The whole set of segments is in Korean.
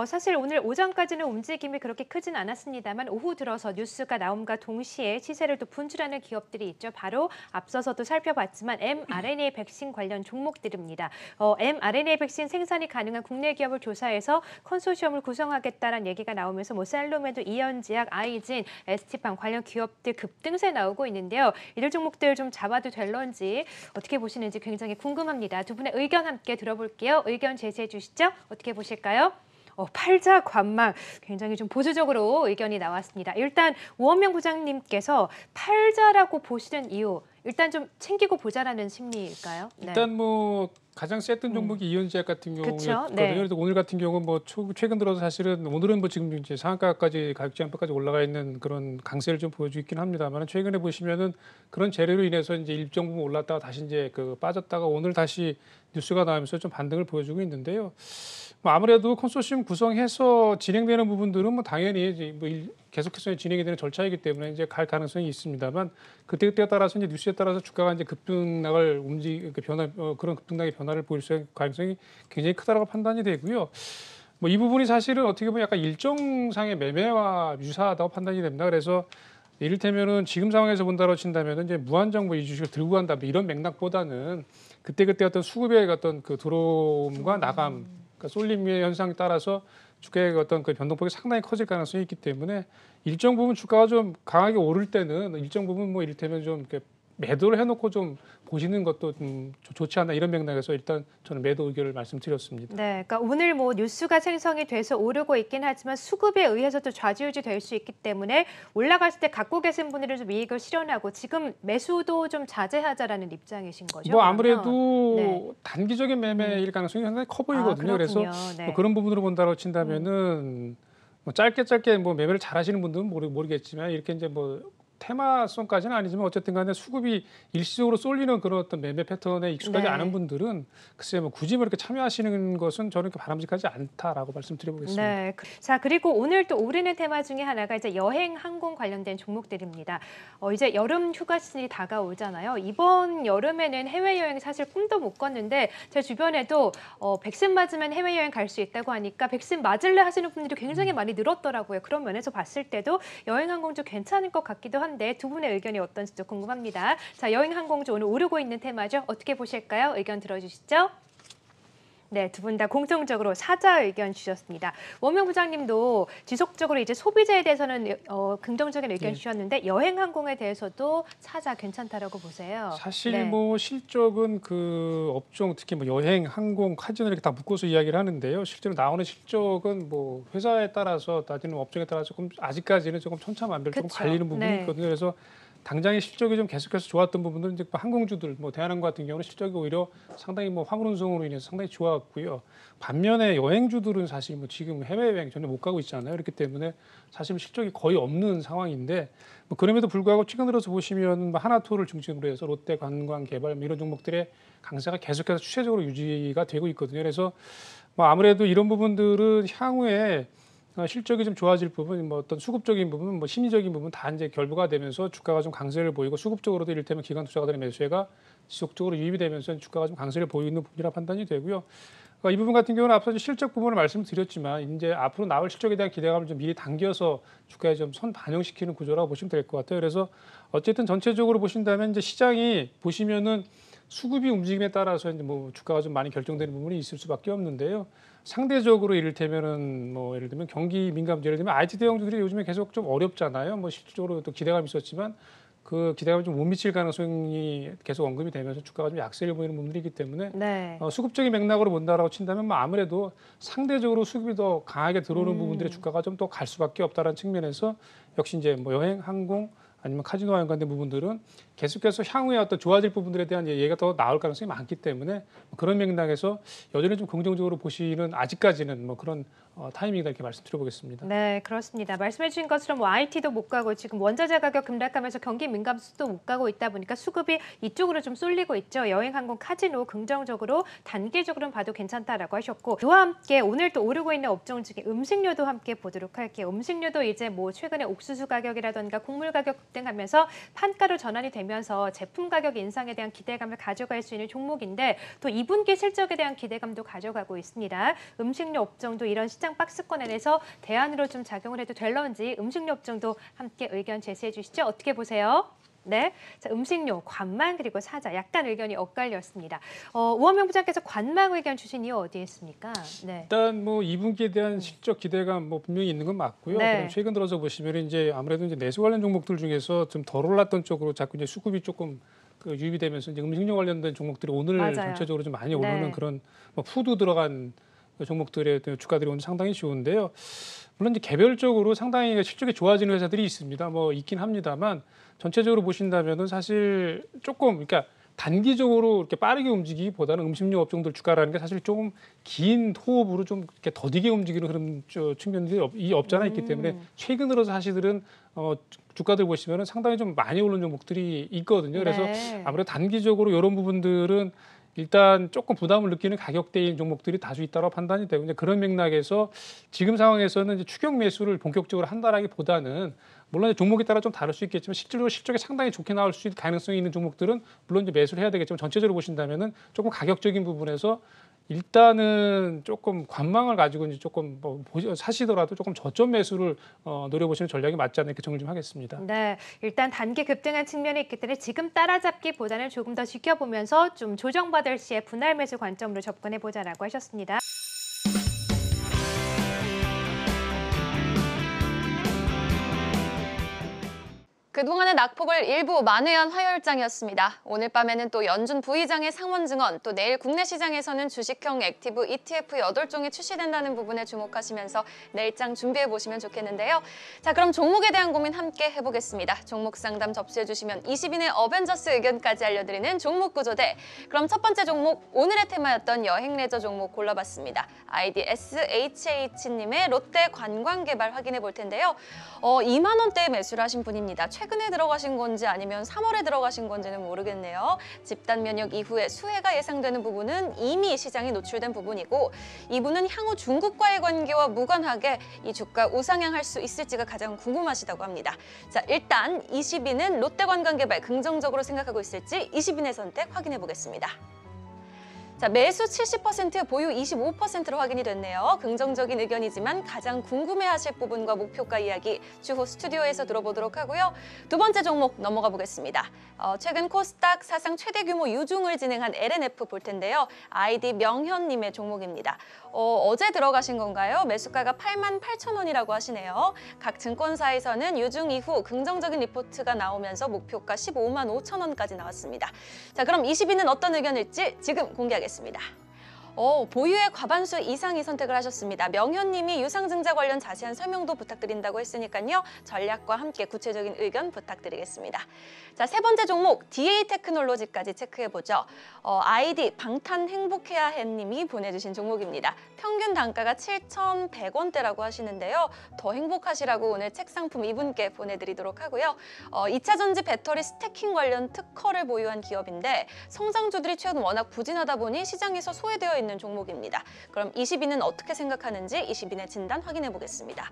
사실 오늘 오전까지는 움직임이 그렇게 크진 않았습니다만 오후 들어서 뉴스가 나옴과 동시에 시세를 또 분출하는 기업들이 있죠. 바로 앞서서도 살펴봤지만 mRNA 백신 관련 종목들입니다. mRNA 백신 생산이 가능한 국내 기업을 조사해서 컨소시엄을 구성하겠다는 얘기가 나오면서 셀로메도, 이연제약, 아이진, ST팜 관련 기업들 급등세 나오고 있는데요. 이들 종목들 좀 잡아도 될런지 어떻게 보시는지 굉장히 궁금합니다. 두 분의 의견 함께 들어볼게요. 의견 제시해 주시죠. 어떻게 보실까요? 팔자 관망 굉장히 좀 보수적으로 의견이 나왔습니다. 일단 우원명 부장님께서 팔자라고 보시는 이유 일단 좀 챙기고 보자라는 심리일까요? 네. 일단 뭐 가장 셌던 종목이 이연제약 같은 경우였거든요. 네. 그래서 오늘 같은 경우는 뭐 최근 들어서 사실은 오늘은 뭐 지금 이제 상한가까지 가격 제한가까지 올라가 있는 그런 강세를 좀 보여주고 있긴 합니다만 최근에 보시면은 그런 재료로 인해서 이제 일정 부분 올랐다가 다시 이제 빠졌다가 오늘 다시 뉴스가 나오면서 좀 반등을 보여주고 있는데요. 뭐 아무래도 컨소시엄 구성해서 진행되는 부분들은 뭐 당연히 이제 계속해서 진행이 되는 절차이기 때문에 이제 갈 가능성이 있습니다만 그때그때에 따라서 이제 뉴스에 따라서 주가가 이제 급등락을 그런 급등락의 변화를 보일 수 있는 가능성이 굉장히 크다라고 판단이 되고요. 뭐 이 부분이 사실은 어떻게 보면 약간 일정상의 매매와 유사하다고 판단이 됩니다. 그래서 이를테면은 지금 상황에서 본다고 친다면은 이제 무한정부 이 주식을 들고 간다 뭐 이런 맥락보다는 그때 어떤 수급의 어떤 그 들어옴과 나감, 그러니까 쏠림의 현상에 따라서 주가의 어떤 그 변동폭이 상당히 커질 가능성이 있기 때문에 일정 부분 주가가 좀 강하게 오를 때는 일정 부분 뭐 이를테면 좀 이렇게 매도를 해놓고 좀 보시는 것도 좀 좋지 않나 이런 맥락에서 일단 저는 매도 의견을 말씀드렸습니다. 네, 그러니까 오늘 뭐 뉴스가 생성이 돼서 오르고 있긴 하지만 수급에 의해서도 좌지우지 될 수 있기 때문에 올라갔을 때 갖고 계신 분들은 좀 이익을 실현하고 지금 매수도 좀 자제하자라는 입장이신 거죠? 뭐 아무래도 네. 단기적인 매매일 가능성이 상당히 커 보이거든요. 그래서 네. 뭐 그런 부분으로 본다고 친다면은 뭐 짧게 뭐 매매를 잘 하시는 분들은 모르겠지만 이렇게 이제 뭐 테마성까지는 아니지만 어쨌든 간에 수급이 일시적으로 쏠리는 그런 어떤 매매 패턴에 익숙하지 않은 분들은 글쎄 뭐 굳이 뭐 이렇게 참여하시는 것은 저는 바람직하지 않다라고 말씀드려보겠습니다. 네. 자, 그리고 오늘 또 오르는 테마 중에 하나가 이제 여행 항공 관련된 종목들입니다. 이제 여름 휴가 시즌이 다가오잖아요. 이번 여름에는 해외여행 사실 꿈도 못 꿨는데 제 주변에도 백신 맞으면 해외여행 갈 수 있다고 하니까 백신 맞을래 하시는 분들이 굉장히 많이 늘었더라고요. 그런 면에서 봤을 때도 여행 항공주 괜찮을 것 같기도 한데 두 분의 의견이 어떤지도 궁금합니다. 자, 여행 항공주 오늘 오르고 있는 테마죠. 어떻게 보실까요? 의견 들어주시죠. 네, 두 분 다 공통적으로 사자 의견 주셨습니다. 원명 부장님도 지속적으로 이제 소비자에 대해서는 긍정적인 의견 주셨는데 여행 항공에 대해서도 사자 괜찮다라고 보세요. 사실 뭐 실적은 그 업종 특히 뭐 여행, 항공, 카지노 이렇게 다 묶어서 이야기를 하는데요. 실제로 나오는 실적은 뭐 회사에 따라서 따지는 업종에 따라서 조금 아직까지는 조금 천차만별 조금 갈리는 부분이 있거든요. 그래서 당장의 실적이 좀 계속해서 좋았던 부분들은 이제 항공주들, 뭐 대한항공 같은 경우는 실적이 오히려 상당히 뭐 화물 운송으로 인해서 상당히 좋았고요. 반면에 여행주들은 사실 뭐 지금 해외여행 전혀 못 가고 있잖아요. 그렇기 때문에 사실 실적이 거의 없는 상황인데 뭐 그럼에도 불구하고 최근 들어서 보시면 뭐 하나투어를 중심으로 해서 롯데 관광개발 뭐 이런 종목들의 강세가 계속해서 추세적으로 유지가 되고 있거든요. 그래서 뭐 아무래도 이런 부분들은 향후에 실적이 좀 좋아질 부분, 뭐 어떤 수급적인 부분, 뭐 심리적인 부분 다 이제 결부가 되면서 주가가 좀 강세를 보이고 수급적으로도 이를테면 기관 투자가들의 매수세가 지속적으로 유입이 되면서 주가가 좀 강세를 보이는 부분이라 판단이 되고요. 이 부분 같은 경우는 앞서 실적 부분을 말씀드렸지만 이제 앞으로 나올 실적에 대한 기대감을 좀 미리 당겨서 주가에 좀 선 반영시키는 구조라고 보시면 될 것 같아요. 그래서 어쨌든 전체적으로 보신다면 이제 시장이 보시면은 수급이 움직임에 따라서 이제 뭐 주가가 좀 많이 결정되는 부분이 있을 수밖에 없는데요. 상대적으로 이를테면은 뭐 예를 들면 경기 민감주 예를 들면 IT 대형주들이 요즘에 계속 좀 어렵잖아요. 뭐 실질적으로 또 기대감이 있었지만 그 기대감이 좀 못 미칠 가능성이 계속 언급이 되면서 주가가 좀 약세를 보이는 부분들이기 때문에 수급적인 맥락으로 본다라고 친다면 뭐 아무래도 상대적으로 수급이 더 강하게 들어오는 부분들의 주가가 좀 더 갈 수밖에 없다는 측면에서 역시 이제 뭐 여행, 항공 아니면 카지노와 연관된 부분들은 계속해서 향후에 어떤 좋아질 부분들에 대한 얘기가 더 나올 가능성이 많기 때문에 그런 맥락에서 여전히 좀 긍정적으로 보시는 아직까지는 뭐 그런 타이밍이다 이렇게 말씀드려보겠습니다. 네, 그렇습니다. 말씀해주신 것처럼 뭐 IT도 못 가고 지금 원자재 가격 급락하면서 경기 민감수도 못 가고 있다 보니까 수급이 이쪽으로 좀 쏠리고 있죠. 여행, 항공, 카지노 긍정적으로 단기적으로는 봐도 괜찮다라고 하셨고 그와 함께 오늘 또 오르고 있는 업종 중에 음식료도 함께 보도록 할게요. 음식료도 이제 뭐 최근에 옥수수 가격이라던가 곡물 가격 급등하면서 판가로 전환이 되면서 제품 가격 인상에 대한 기대감을 가져갈 수 있는 종목인데 또 2분기 실적에 대한 기대감도 가져가고 있습니다. 음식료 업종도 이런 시장 박스권 안에서 대안으로 좀 작용을 해도 될런지 음식료 업종도 함께 의견 제시해 주시죠. 어떻게 보세요? 네, 자, 음식료, 관망 그리고 사자 약간 의견이 엇갈렸습니다. 우원명 부장께서 관망 의견 주신 이유 어디에 있습니까? 네. 일단 뭐 2분기에 대한 실적 기대감 뭐 분명히 있는 건 맞고요. 네. 그럼 최근 들어서 보시면 이제 아무래도 이제 내수 관련 종목들 중에서 좀 덜 올랐던 쪽으로 자꾸 이제 수급이 조금 그 유입이 되면서 이제 음식료 관련된 종목들이 오늘 맞아요. 전체적으로 좀 많이 오르는 네. 그런 뭐 푸드 들어간 종목들의 주가들이 오늘 상당히 좋은데요. 물론 이제 개별적으로 상당히 실적이 좋아지는 회사들이 있습니다. 뭐 있긴 합니다만 전체적으로 보신다면은 사실 조금 그러니까 단기적으로 이렇게 빠르게 움직이기보다는 음식료 업종들 주가라는 게 사실 조금 긴 호흡으로 좀 이렇게 더디게 움직이는 그런 측면들이 없지 않아 있기 때문에 최근 들어서 사실은 주가들 보시면은 상당히 좀 많이 오른 종목들이 있거든요. 그래서 네. 아무래도 단기적으로 이런 부분들은 일단 조금 부담을 느끼는 가격대인 종목들이 다수 있다고 판단이 되고 이제 그런 맥락에서 지금 상황에서는 이제 추격 매수를 본격적으로 한다라기보다는 물론 이제 종목에 따라 좀 다를 수 있겠지만 실제로 실적이 상당히 좋게 나올 수 있는 가능성이 있는 종목들은 물론 이제 매수를 해야 되겠지만 전체적으로 보신다면은 조금 가격적인 부분에서 일단은 조금 관망을 가지고 이제 조금 뭐 사시더라도 조금 저점 매수를 노려보시는 전략이 맞지 않나 이렇게 정리 좀 하겠습니다. 네, 일단 단기 급등한 측면이 있기 때문에 지금 따라잡기보다는 조금 더 지켜보면서 좀 조정받을 시에 분할 매수 관점으로 접근해보자라고 하셨습니다. 그동안의 낙폭을 일부 만회한 화요일장이었습니다. 오늘 밤에는 또 연준 부의장의 상원 증언, 또 내일 국내 시장에서는 주식형 액티브 ETF 8종이 출시된다는 부분에 주목하시면서 내일장 준비해보시면 좋겠는데요. 자, 그럼 종목에 대한 고민 함께 해보겠습니다. 종목 상담 접수해주시면 20인의 어벤져스 의견까지 알려드리는 종목 구조대. 그럼 첫 번째 종목, 오늘의 테마였던 여행 레저 종목 골라봤습니다. 아이디 SHH님의 롯데 관광개발 확인해 볼 텐데요. 2만 원대에 매수를 하신 분입니다. 최근에 들어가신 건지 아니면 3월에 들어가신 건지는 모르겠네요. 집단 면역 이후에 수혜가 예상되는 부분은 이미 시장에 노출된 부분이고 이분은 향후 중국과의 관계와 무관하게 이 주가 우상향할 수 있을지가 가장 궁금하시다고 합니다. 자, 일단 20인은 롯데관광개발 긍정적으로 생각하고 있을지 20인의 선택 확인해 보겠습니다. 자, 매수 70%, 보유 25%로 확인이 됐네요. 긍정적인 의견이지만 가장 궁금해하실 부분과 목표가 이야기 추후 스튜디오에서 들어보도록 하고요. 두 번째 종목 넘어가 보겠습니다. 최근 코스닥 사상 최대 규모 유중을 진행한 LNF 볼 텐데요. 아이디 명현님의 종목입니다. 어제 들어가신 건가요? 매수가가 88,000원이라고 하시네요. 각 증권사에서는 유중 이후 긍정적인 리포트가 나오면서 목표가 155,500,000원까지 나왔습니다. 자, 그럼 20위는 어떤 의견일지 지금 공개하겠습니다. 보유의 과반수 이상이 선택을 하셨습니다. 명현님이 유상증자 관련 자세한 설명도 부탁드린다고 했으니까요. 전략과 함께 구체적인 의견 부탁드리겠습니다. 자, 세 번째 종목 DA 테크놀로지까지 체크해보죠. 아이디 방탄행복해야 해님이 보내주신 종목입니다. 평균 단가가 7,100원대라고 하시는데요. 더 행복하시라고 오늘 책 상품 이분께 보내드리도록 하고요. 2차 전지 배터리 스태킹 관련 특허를 보유한 기업인데 성장주들이 최근 워낙 부진하다 보니 시장에서 소외되어 있는 종목입니다. 그럼 20인은 어떻게 생각하는지 20인의 진단 확인해 보겠습니다.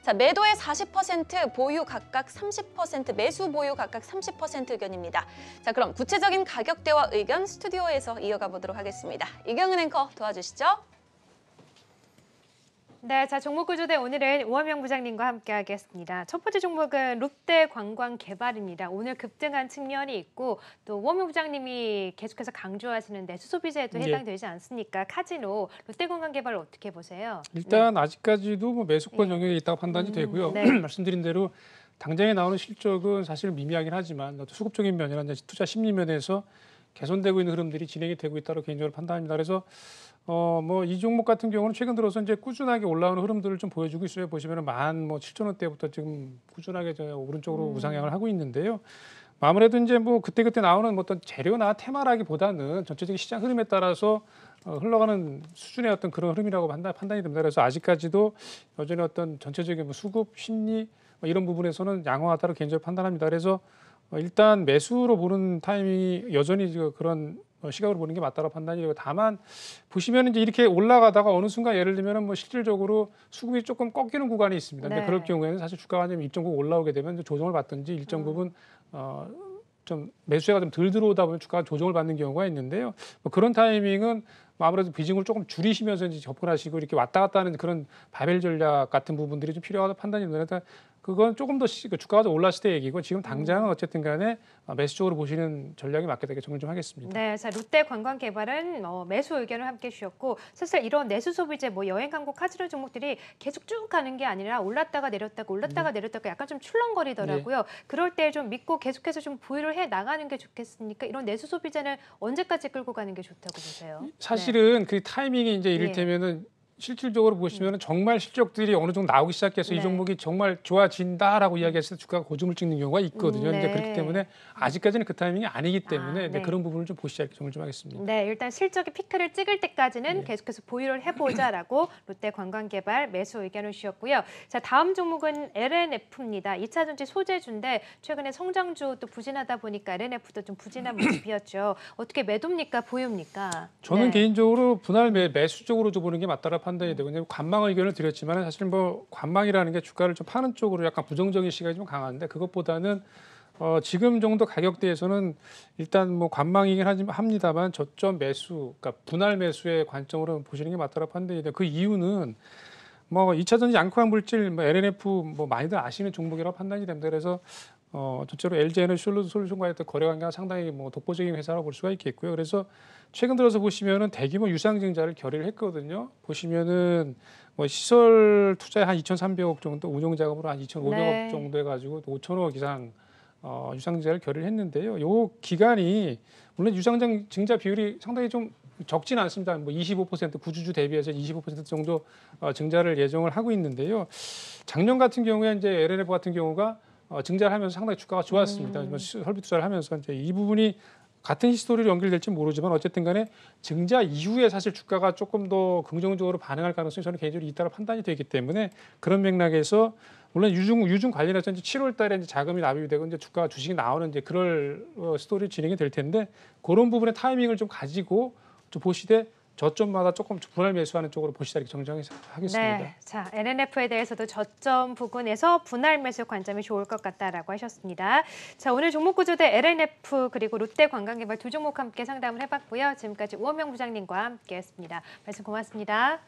자, 매도의 40%, 보유 각각 30%, 매수 보유 각각 30% 의견입니다. 자, 그럼 구체적인 가격대와 의견 스튜디오에서 이어가 보도록 하겠습니다. 이경은 앵커 도와주시죠. 네, 자 종목 구조대 오늘은 우원명 부장님과 함께하겠습니다. 첫 번째 종목은 롯데관광개발입니다. 오늘 급등한 측면이 있고 또 우원명 부장님이 계속해서 강조하시는데 수소비세에도 해당되지 않습니까? 카지노, 롯데관광개발을 어떻게 보세요? 일단 아직까지도 뭐 매수권 영역에 있다고 판단이 되고요. 네. 말씀드린 대로 당장에 나오는 실적은 사실 미미하긴 하지만 수급적인 면이나 이제 투자 심리 면에서 개선되고 있는 흐름들이 진행이 되고 있다고 개인적으로 판단합니다. 그래서 뭐 이 종목 같은 경우는 최근 들어서 이제 꾸준하게 올라오는 흐름들을 좀 보여주고 있어요. 보시면은 17,000원대부터 지금 꾸준하게 오른쪽으로 우상향을 하고 있는데요. 아무래도 이제 뭐 그때그때 나오는 어떤 재료나 테마라기보다는 전체적인 시장 흐름에 따라서 흘러가는 수준의 어떤 그런 흐름이라고 판단이 됩니다. 그래서 아직까지도 여전히 어떤 전체적인 뭐 수급 심리 뭐 이런 부분에서는 양호하다고 개인적으로 판단합니다. 그래서 일단 매수로 보는 타이밍이 여전히 그런 시각으로 보는 게 맞다고 판단이 되고, 다만 보시면 이제 이렇게 올라가다가 어느 순간 예를 들면은 뭐 실질적으로 수급이 조금 꺾이는 구간이 있습니다. 근데 네. 그럴 경우에는 사실 주가가 좀 일정 부분 올라오게 되면 이제 조정을 받든지 일정 부분 좀 매수세가 좀 덜 들어오다 보면 주가가 조정을 받는 경우가 있는데요. 뭐 그런 타이밍은 뭐 아무래도 비중을 조금 줄이시면서 이제 접근하시고 이렇게 왔다 갔다 하는 그런 바벨 전략 같은 부분들이 좀 필요하다 판단이 듭니다. 그건 조금 더 주가가 좀 올랐을 때 얘기고, 지금 당장은 어쨌든 간에 매수 쪽으로 보시는 전략이 맞게 되게 정리 좀 하겠습니다. 네, 자 롯데관광개발은 매수 의견을 함께 주셨고, 사실 이런 내수 소비재, 뭐 여행, 항공, 카지노 종목들이 계속 쭉 가는 게 아니라 올랐다가 내렸다가 올랐다가 내렸다가 약간 좀 출렁거리더라고요. 그럴 때 좀 믿고 계속해서 좀 보유를 해 나가는 게 좋겠습니까? 이런 내수 소비재는 언제까지 끌고 가는 게 좋다고 보세요? 사실은 그 타이밍이 이제 이를테면은 실질적으로 보시면은 정말 실적들이 어느 정도 나오기 시작해서 네. 이 종목이 정말 좋아진다라고 이야기했을 때 주가가 고점을 찍는 경우가 있거든요. 네. 이제 그렇기 때문에 아직까지는 그 타이밍이 아니기 때문에 네. 이제 그런 부분을 좀 보시자 이렇게 정리 좀 하겠습니다. 네, 일단 실적이 피크를 찍을 때까지는 계속해서 보유를 해보자라고 롯데관광개발 매수 의견을 주셨고요. 자, 다음 종목은 LNF입니다. 2차 전지 소재주인데 최근에 성장주 또 부진하다 보니까 LNF도 좀 부진한 모습이었죠. 어떻게 매도입니까? 보유입니까? 저는 네. 개인적으로 분할 매수 쪽으로 좀 보는 게 맞다라 판단이 되고, 관망 의견을 드렸지만 사실 뭐 관망이라는 게 주가를 좀 파는 쪽으로 약간 부정적인 시각이 좀 강한데, 그것보다는 지금 정도 가격대에서는 일단 뭐 관망이긴 합니다만 저점 매수, 그러니까 분할 매수의 관점으로 보시는 게 맞다라 판단이 돼요. 그 이유는 뭐 2차 전지 양극화 물질, 뭐 LNF 뭐 많이들 아시는 종목이라고 판단이 됩니다. 그래서 전체로 LG에너지 솔루션과의 거래 관계가 상당히 뭐 독보적인 회사라고 볼 수가 있겠고요. 그래서 최근 들어서 보시면은 대규모 유상증자를 결의를 했거든요. 보시면은 뭐 시설 투자에 한 2,300억 정도, 운용 작업으로 한 2,500억 네. 정도 해가지고 5천억 이상 유상증자를 결의를 했는데요. 요 기간이 물론 유상증자 비율이 상당히 좀 적지는 않습니다. 뭐 25% 구주주 대비해서 25% 정도 증자를 예정을 하고 있는데요. 작년 같은 경우에 이제 LNF 같은 경우가 증자를 하면서 상당히 주가가 좋았습니다. 설비 투자를 하면서 이제 이 부분이 같은 히스토리로 연결될지 모르지만 어쨌든 간에 증자 이후에 사실 주가가 조금 더 긍정적으로 반응할 가능성이 저는 개인적으로 있다고 판단이 되기 때문에, 그런 맥락에서 물론 유중 관련해서 이제 7월 달에 이제 자금이 납입이 되고 이제 주가가 주식이 나오는 이제 그럴 스토리 진행이 될 텐데, 그런 부분의 타이밍을 좀 가지고 좀 보시되 저점마다 조금 분할 매수하는 쪽으로 보시다 이렇게 정정하겠습니다. 네, 자 LNF에 대해서도 저점 부근에서 분할 매수 관점이 좋을 것 같다라고 하셨습니다. 자, 오늘 종목 구조대 LNF 그리고 롯데관광개발 두 종목 함께 상담을 해봤고요. 지금까지 우원명 부장님과 함께했습니다. 말씀 고맙습니다.